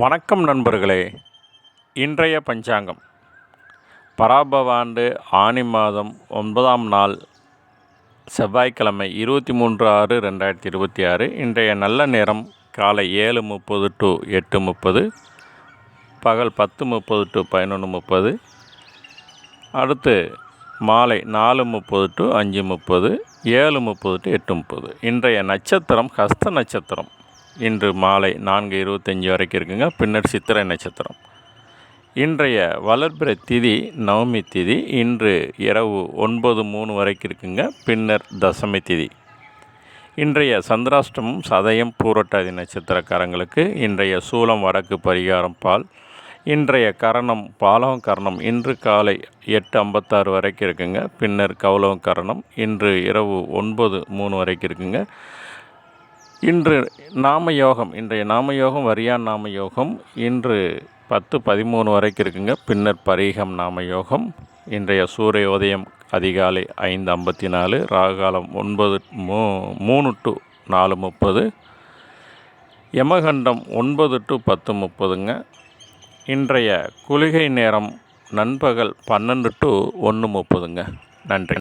வணக்கம் நண்பர்களே. இன்றைய பஞ்சாங்கம் பராபவ ஆண்டு ஆனி மாதம் 9ஆம் நாள் செவ்வாய்க்கிழமை 23/6/2026. இன்றைய நல்ல நேரம் காலை 7:30 to 8:30, பகல் 10:30 to 11:30, அடுத்து மாலை 4:30 to 5:30, 7:30 to 8:30. இன்றைய நட்சத்திரம் ஹஸ்த நட்சத்திரம். இன்று மாலை 4:25 வரைக்கும் இருக்குங்க. பின்னர் சித்திரை நட்சத்திரம். இன்றைய வளர்பிறை திதி நவமி திதி. இன்று இரவு 9:03 வரைக்கும் இருக்குங்க. பின்னர் தசமி திதி. இன்றைய சந்திராஷ்டமம் சதயம் பூரட்டாதி நட்சத்திரக்காரங்களுக்கு. இன்றைய சூலம் வடக்கு பரிகாரம் பால். இன்றைய கரணம் பாலவம் கரணம். இன்று காலை 8:56 வரைக்கும் இருக்குங்க. பின்னர் கௌலவம் கரணம். இன்று இரவு 9:03 வரைக்கும் இருக்குங்க. இன்று நாமயோகம். இன்றைய நாமயோகம் வரியான் நாமயோகம். இன்று 10:13 வரைக்கும் இருக்குங்க. பின்னர் பரீகம் நாமயோகம். இன்றைய சூரிய உதயம் அதிகாலை 5:54, ராகாலம் 3 to 4:30, யமகண்டம் 9 to 10:30ங்க. இன்றைய குளிகை நேரம் நண்பகல் 12 to 1:30ங்க. நன்றி.